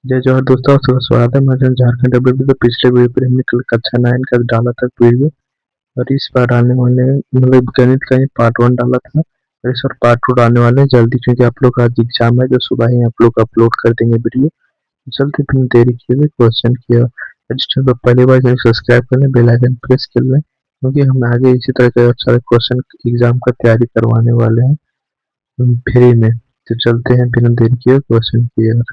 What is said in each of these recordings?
जय जवाहर दोस्तों, आप सबका स्वागत है। मैं झारखंड डब्ल्यू। तो पिछले वीडियो पर हमने कल कक्षा 9 का डाला था वीडियो, और इस बार डालने वाले हैं मतलब गणित का ही पार्ट 1 डाला था, और इस बार पार्ट 2 डालने वाले हैं जल्दी, क्योंकि आप लोग का आज एग्जाम है, जो सुबह ही आप लोग अपलोड कर देंगे वीडियो। जल्दी बिना देरी किए हुए क्वेश्चन किया रजिस्टर पर पहली बार चैनल सब्सक्राइब कर लें, बेल आइकन प्रेस कर लें, क्योंकि हम आगे इसी तरह के बहुत सारे क्वेश्चन एग्जाम का तैयारी करवाने वाले हैं फ्री में। तो चलते हैं बिना देरी किए क्वेश्चन की ओर।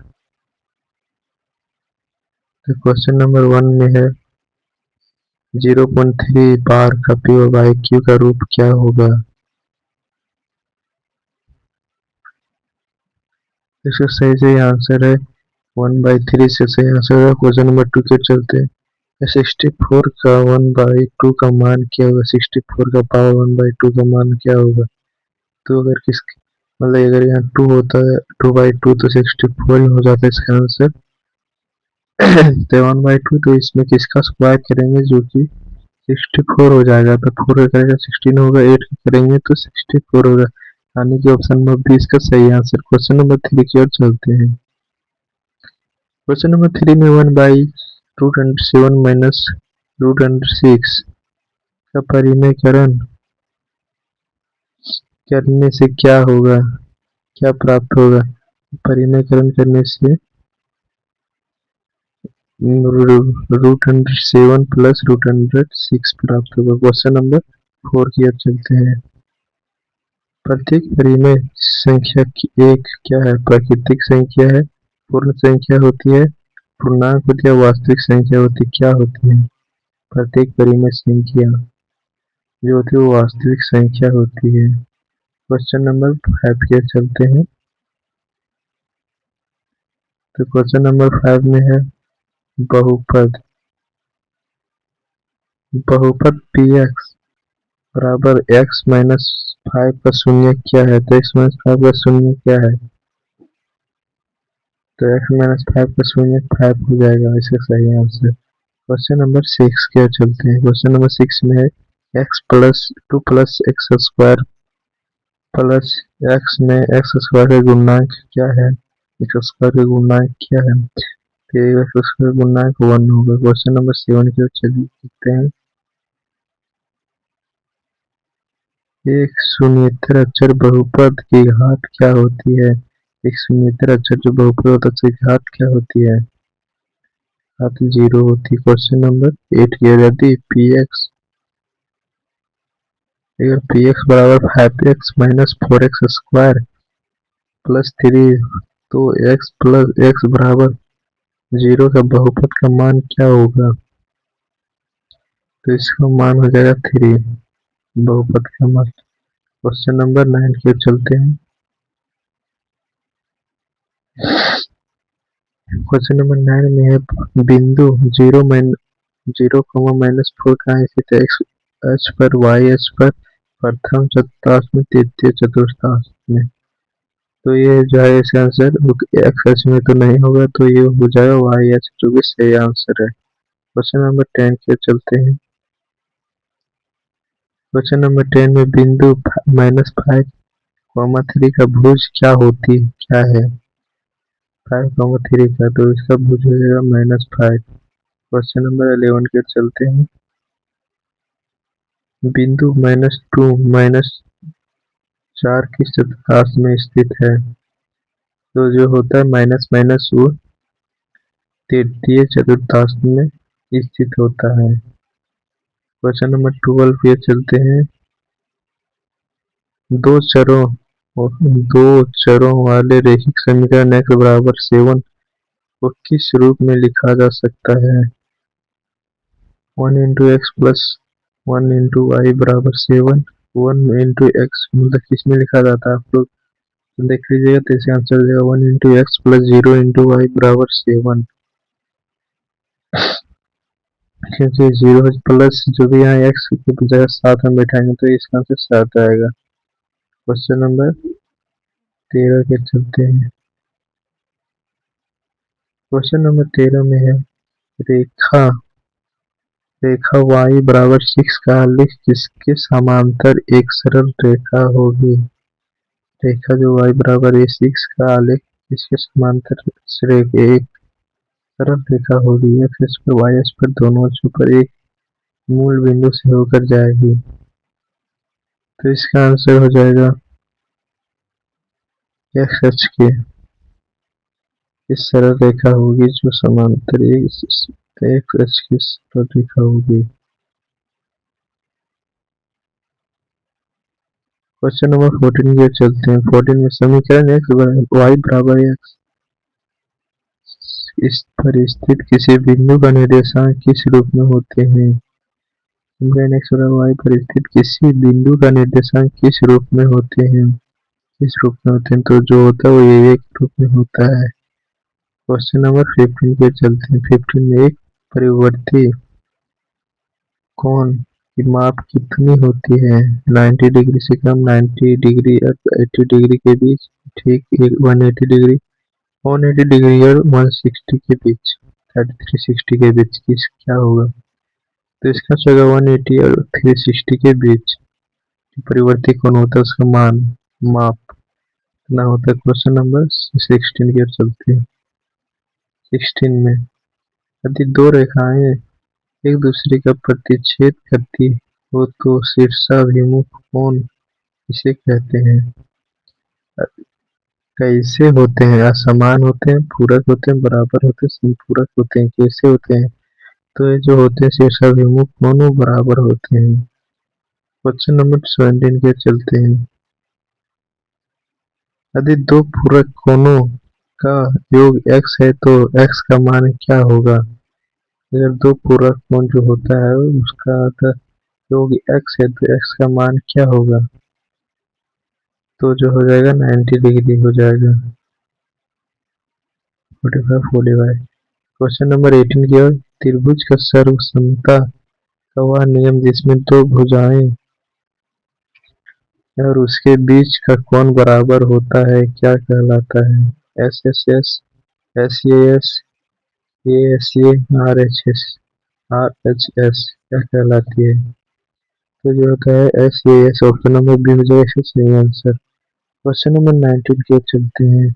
तो क्वेश्चन नंबर 1 में है 0.3 बार का पी और बाई क्यू का रूप क्या होगा। इसका सही आंसर है 1/3 से सही आंसर है। क्वेश्चन नंबर 2 के चलते हैं 64 का 1/2 का मान क्या होगा। 64 का पावर 1/2 का मान क्या होगा। तो अगर किस मतलब अगर यहाँ 2 होता है 2/2 तो 64 ही हो जाता है इसका आंसर। तो 1/2 तो इसमें किसका स्क्वायर करेंगे जो कि 64 हो जाएगा। तो 4 का करेगा 16 होगा, 8 का करेंगे तो 64 होगा, यानी कि ऑप्शन नंबर बी इसका सही आंसर। क्वेश्चन नंबर 3 की ओर चलते हैं। क्वेश्चन नंबर 3 में 1/√7 माइनस √6 का परिमेयकरण करने से क्या होगा, क्या प्राप्त होगा। परिमेयकरण करने से √7 प्लस √6 प्राप्त होगा। क्वेश्चन नंबर 4 की ओर चलते हैं। प्रत्येक परिमेय संख्या की एक क्या है, प्राकृतिक संख्या है, पूर्ण संख्या होती है, पूर्णांक होती है, वास्तविक संख्या होती है, क्या होती है। प्रत्येक परिमेय संख्या जो होती है वो वास्तविक संख्या होती है। क्वेश्चन नंबर 5 की ओर चलते हैं। तो क्वेश्चन नंबर 5 में है बहुपद। बहुपद पी एक्स बराबर एक्स माइनस 5 का शून्य क्या है। तो एक्स माइनस 5 का शून्य क्या है। तो एक्स माइनस 5 का शून्य 5 हो जाएगा इसका सही आंसर। क्वेश्चन नंबर 6 के चलते हैं। क्वेश्चन नंबर 6 में है x+2 plus x square plus x में एक्स स्क्वायर का गुणांक क्या है। एक्स स्क्वायर का गुणांक क्या है। तो एक्स स्क्वायर गुणांक 1 होगा। क्वेश्चन नंबर 7 की ओर चलिए देखते हैं। एक शून्येतर अक्षर बहुपद की घात क्या होती है। एक शून्येतर अक्षर जो बहुपद होता है उसकी घात क्या होती है। घात 0 होती है। क्वेश्चन नंबर 8 की यदि पी एक्स अगर पी एक्स बराबर 5x minus 4x square plus 3 तो x प्लस एक्स बराबर 0 का बहुपद का मान क्या होगा। तो इसका मान हो जाएगा 3 बहुपद का मान। क्वेश्चन नंबर 9 की ओर चलते हैं। क्वेश्चन नंबर 9 में है बिंदु 0, -4 कहाँ स्थित है। एक्स अक्ष पर, वाई अक्ष पर, प्रथम चतुर्थांश में, तृतीय चतुर्थांश में। तो ये जो है इसका आंसर एक्स अक्ष में तो नहीं होगा, तो ये हो जाएगा वाई अक्ष, जो कि सही आंसर है। क्वेश्चन नंबर 10 की ओर चलते हैं। क्वेश्चन नंबर 10 में बिंदु -5, 3 का भुज क्या है। 5, 3 का, तो इसका भुज हो जाएगा -5। क्वेश्चन नंबर 11 की ओर चलते हैं। बिंदु -2, -4 किस चतुर्थांश में स्थित है। तो जो होता है माइनस माइनस वो तृतीय चतुर्थांश में स्थित होता है। क्वेश्चन नंबर 12 पे चलते हैं। दो चरों दो चरों वाले रैखिक समीकरण x बराबर 7 को किस रूप में लिखा जा सकता है। 1 into x plus 1 into y बराबर 7। 1 इंटू एक्स मतलब किस में लिखा जाता है, आप लोग देख लीजिएगा। तो इसका आंसर हो जाएगा 1 into x plus 0 into y बराबर 7, क्योंकि 0 प्लस जो भी यहाँ एक्स की जगह 7 में बैठाएंगे तो इसका आंसर 7 आएगा। क्वेश्चन नंबर 13 के चलते हैं। क्वेश्चन नंबर 13 में है रेखा रेखा y बराबर 6 का आलेख किसके समांतर एक सरल रेखा होगी। रेखा जो y बराबर 6 का आलेख किसके समांतर एक सरल रेखा होगी, एक्स पर वाई अक्ष पर दोनों अक्षों पर एक मूल बिंदु से होकर जाएगी। तो इसका आंसर हो जाएगा एक्स अक्ष के इस सरल रेखा होगी जो समांतर एक्स अक्ष की सरल रेखा होगी। क्वेश्चन नंबर 14 की ओर चलते हैं। 14 में समीकरण एक्स वाई बराबर एक्स इस पर स्थित किसी बिंदु का निर्देशांक किस रूप में होते हैं। समीकरण एक्स बराबर वाई पर स्थित किसी बिंदु का निर्देशांक किस रूप में होते हैं। किस रूप में होते हैं, तो जो होता है वो ये एक रूप में होता है। क्वेश्चन नंबर 15 पे चलते हैं। 15 में एक परिवर्ती कोण की माप कितनी होती है। 90 डिग्री से कम, 90 डिग्री और 80 डिग्री के बीच, ठीक 180 डिग्री, 180 डिग्री और 160 के बीच, 360 के बीच किस क्या होगा। तो इसका होगा 180 और 360 के बीच परिवर्ती कोण होता है उसका मान माप कितना होता है। क्वेश्चन नंबर 16 की ओर चलते हैं। 16 में यदि दो रेखाएं एक दूसरे का प्रतिच्छेद करती हो तो शीर्षाभिमुख कोण इसे कहते हैं। कैसे होते हैं, असमान होते हैं, पूरक होते हैं, बराबर होते हैं, संपूरक होते हैं, कैसे होते हैं। तो ये जो होते हैं शीर्षाभिमुख कोण वो बराबर होते हैं। क्वेश्चन नंबर 17 के चलते हैं। यदि दो पूरक कोणों का योग x है तो x का मान क्या होगा। अगर दो पूरक कोण जो होता है उसका अगर योग x है तो x का मान क्या होगा। तो जो हो जाएगा 90 डिग्री हो जाएगा। 45 45। क्वेश्चन नंबर 18 की ओर। त्रिभुज का सर्वसमता का वह नियम जिसमें दो भुजाएं और उसके बीच का कोण बराबर होता है क्या कहलाता है। S S S, S A S ए, R H S, R H S क्या कहलाती है। तो जो होता है S A S. Option number B हो जाएगा इसका सही आंसर। क्वेश्चन नंबर 19 की ओर चलते हैं।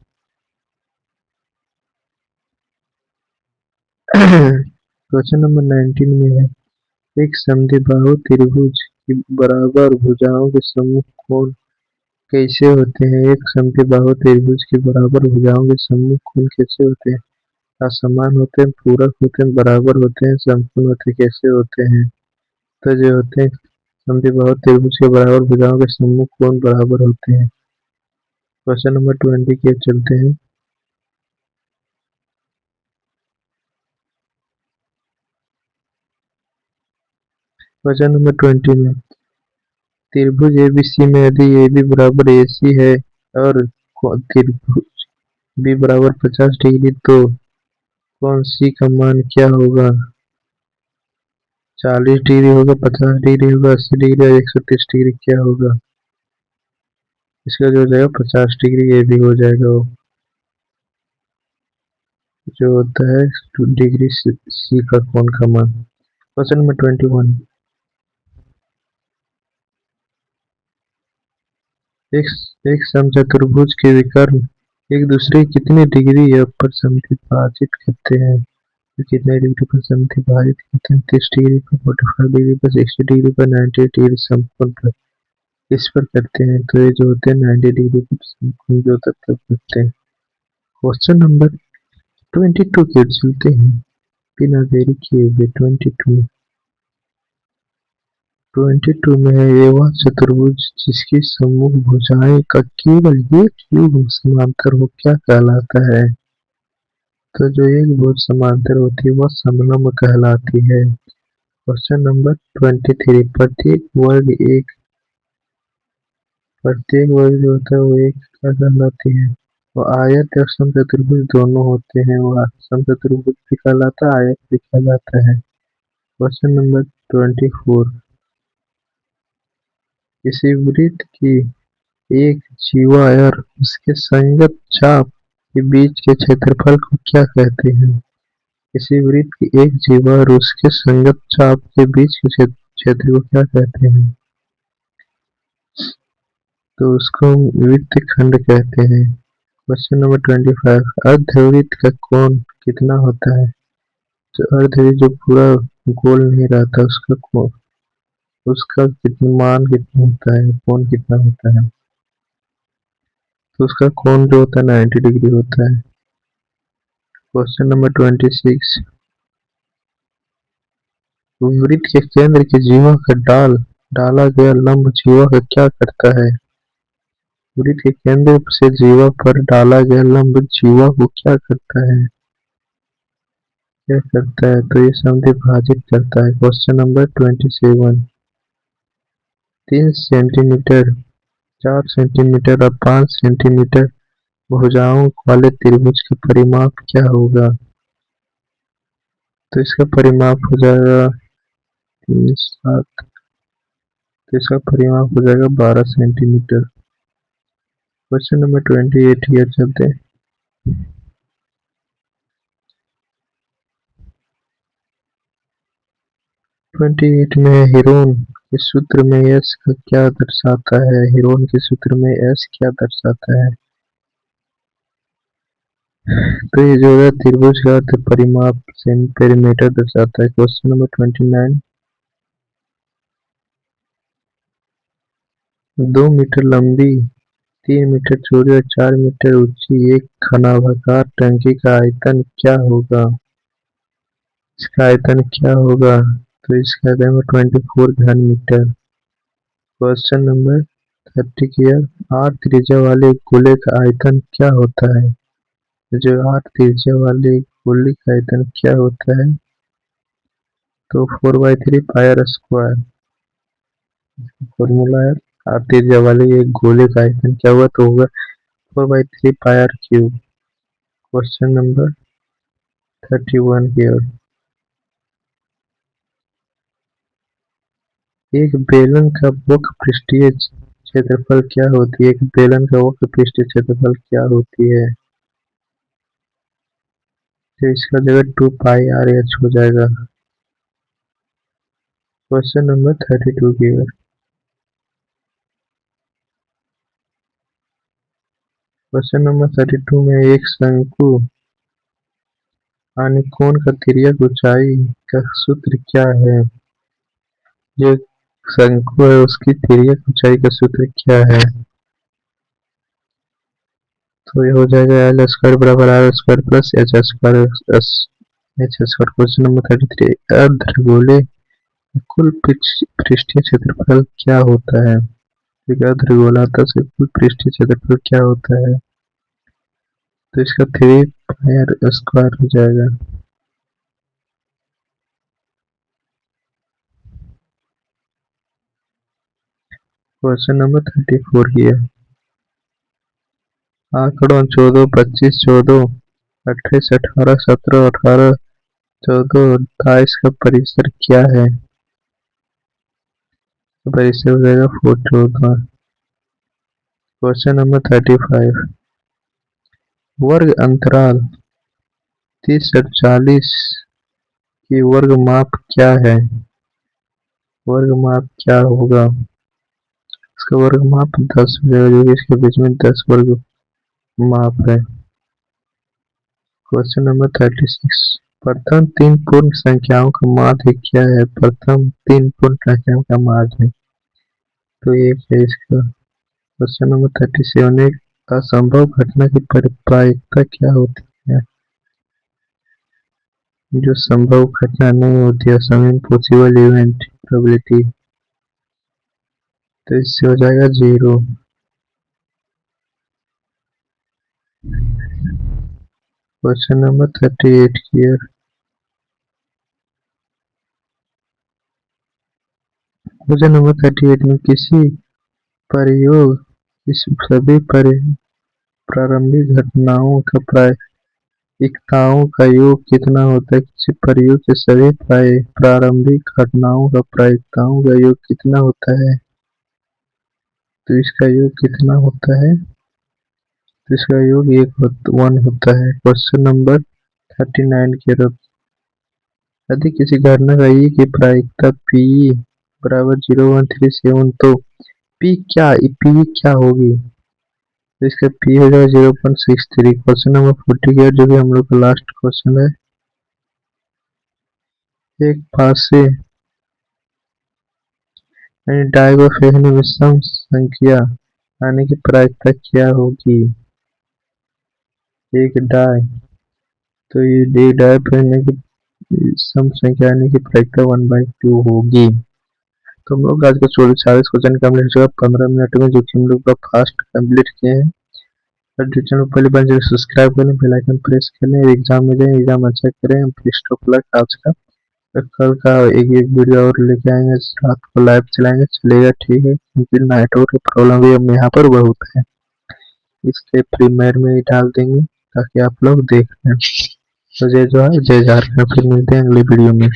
क्वेश्चन नंबर 19 में है एक समद्विबाहु त्रिभुज की बराबर भुजाओं के सम्मुख कोण कैसे होते हैं। एक समद्विबाहु त्रिभुज के बराबर भुजाओं के सम्मुख कोण कैसे होते हैं। असमान होते हैं, पूरक होते हैं, बराबर होते हैं, समकोण होते हैं, कैसे होते हैं। तो जो होते हैं समद्विबाहु त्रिभुज के बराबर भुजाओं के सम्मुख कोण बराबर होते हैं। क्वेश्चन नंबर 20 की ओर चलते हैं। क्वेश्चन नंबर 20 में त्रिभुज एबीसी में यदि AB बराबर AC है और त्रिभुज बी बराबर 50 डिग्री तो कोण C का मान क्या होगा। 40 डिग्री होगा, 50 डिग्री होगा, 80 डिग्री और 130 डिग्री क्या होगा। इसका जो हो जाएगा 50 डिग्री ये भी हो जाएगा वो जो होता है डिग्री सी का कोण का मान। Question number 21। एक एक समचतुर्भुज के विकर्ण एक दूसरे की कितनी डिग्री पर समद्विभाजित करते हैं। तो कितने डिग्री पर समद्विभाजित करते हैं। 30 डिग्री पर, 45 डिग्री पर, 60 डिग्री पर, 90 डिग्री समकोण पर इस पर करते हैं। तो ये जो होते हैं 90 डिग्री पर समकोण जो तब करते हैं। क्वेश्चन नंबर 22 के चलते हैं बिना देरी किए हुए। 22 में है ये वह चतुर्भुज जिसकी सम्मुख भुजाएं का केवल एक युग्म समांतर हो क्या कहलाता है। तो जो एक भुज समांतर होती है वह समलंब कहलाती है। Question number 23। प्रत्येक वर्ग जो होता है वो एक क्या कहलाती है। वो आयत और समचतुर्भुज दोनों होते हैं। वो समचतुर्भुज भी कहलाता है, आयत भी कहलाता है। Question number 24। किसी वृत्त की एक जीवा और उसके संगत चाप के बीच के क्षेत्रफल को क्या कहते हैं। किसी वृत्त की एक जीवा और उसके संगत चाप के बीच के क्षेत्र को क्या कहते हैं। तो उसको हम वृत्त खंड कहते हैं। Question number 25। अर्धवृत्त का कोण कितना होता है? जो अर्थ है जो पूरा गोल नहीं रहता उसका कितना मान कितना होता है, कोण कितना होता है? तो उसका कोण जो होता है 90 डिग्री होता है। Question number 26। वृत्त के केंद्र की जीवा का डाला गया लंब जीवा का क्या करता है? वृत्त के केंद्र से जीवा पर डाला गया लंब जीवा को क्या करता है? क्या करता है? तो ये समद्विभाजित करता है। Question number 27। 3 सेंटीमीटर, 4 सेंटीमीटर और 5 सेंटीमीटर भुजाओं वाले त्रिभुज का परिमाप क्या होगा? तो इसका परिमाप हो जाएगा 3, 7। तो इसका परिमाप हो जाएगा 12 सेंटीमीटर। क्वेश्चन नंबर 28 की ओर चलते हैं। 28 में हेरोन के सूत्र में एस का क्या दर्शाता है? हेरोन के सूत्र में एस क्या दर्शाता है? तो ये जो है त्रिभुज का अर्थ परिमाप पेरीमीटर दर्शाता है। Question number 29। 2 मीटर लंबी, 3 मीटर चौड़ी और 4 मीटर ऊंची एक घनाभागार टंकी का आयतन क्या होगा? इसका आयतन क्या होगा? तो इसका आयतन होगा 24 घन मीटर। क्वेश्चन नंबर 30 की है। 8 त्रिज्या वाले गोले का आयतन क्या होता है? जो 8 त्रिज्या वाले गोले का आयतन क्या होता है? तो 4/3 पाई r²। फॉर्मूला है 8 त्रिज्या वाले एक गोले का आयतन क्या हुआ? तो होगा 4/3 पाई r³। क्वेश्चन नंबर 31 की ओर। एक बेलन का वक्र पृष्ठीय क्षेत्रफल क्या होती है? एक बेलन का वक्र पृष्ठीय क्षेत्रफल क्या होती है? तो इसका जगह 2πr(h) हो जाएगा। क्वेश्चन नंबर 32 की ओर। क्वेश्चन नंबर 32 में एक शंकु आनिकोण का तिर्यक ऊंचाई का सूत्र क्या है? जो शंकु है उसकी तिर्यक ऊंचाई का सूत्र क्या है? तो ये हो जाएगा l² बराबर r² plus h²। Question number 33। अर्धगोले का कुल पृष्ठीय क्षेत्रफल क्या होता है? एक अर्धगोलाकार से कुल पृष्ठीय क्षेत्रफल क्या होता है? तो इसका 3πr² हो जाएगा। क्वेश्चन नंबर 34 की है। आंकड़ों 14, 25, 14, 28, 18, 17, 18, 14 और 22 का परिसर क्या है? तो परिसर हो जाएगा 414। Question number 35। वर्ग अंतराल 30 और 40 की वर्ग माप क्या है? वर्ग माप क्या होगा? इसका वर्ग माप 10 हो जाएगा, जो कि इसके बीच में 10 वर्ग माप है। Question number 36। प्रथम 3 पूर्ण संख्याओं का माध्य क्या है? प्रथम 3 पूर्ण संख्याओं का माध्य तो एक है इसका। Question number 37। एक असंभव घटना की प्रायिकता क्या होती है? जो संभव घटना नहीं होती है, सम इम्पॉसिबल इवेंट प्रोबेबिलिटी, तो इससे हो जाएगा 0। क्वेश्चन नंबर 38 की है। क्वेश्चन नंबर 38 में किसी प्रयोग इस सभी प्रारंभिक घटनाओं का प्रायिकताओं का योग कितना होता है? किसी प्रयोग के सभी प्रारंभिक घटनाओं का प्रायिकताओं का योग कितना होता है? तो इसका योग कितना होता है? तो इसका योग 1 होता है। क्वेश्चन नंबर 39 की तरफ। यदि किसी घटना का ई की प्रायिकता पी बराबर 0.137 तो पी क्या होगी? तो इसका पी हो जाएगा 0.63। क्वेश्चन नंबर 48 जो कि हम लोग का लास्ट क्वेश्चन है, एक पासे यानी डाई को फेंकने में सम संख्या आने की प्रायिकता क्या होगी? एक डाई, तो ये डाई फेंकने की सम संख्या आने की प्रायिकता 1/2 होगी। तो हम लोग आज का 40 क्वेश्चन कम्प्लीट हो चुका 15 मिनट में, जो कि हम लोग का फास्ट कम्प्लीट किए हैं। और जो चैनल पहले बार जरूर सब्सक्राइब करें, बेल आइकन प्रेस करें, एग्जाम में जाए, एग्जाम अच्छा करें। बेस्ट ऑफ लक आज का। तो कल का एक वीडियो और लेके आएंगे, रात को लाइव चलाएंगे, चलेगा ठीक है, क्योंकि नेटवर्क की प्रॉब्लम भी अब यहाँ पर बहुत है, इसलिए प्रीमियर में ही डाल देंगे ताकि आप लोग देख लें। तो जय जवाहर जय झारखंड, फिर मिलते हैं अगली वीडियो में।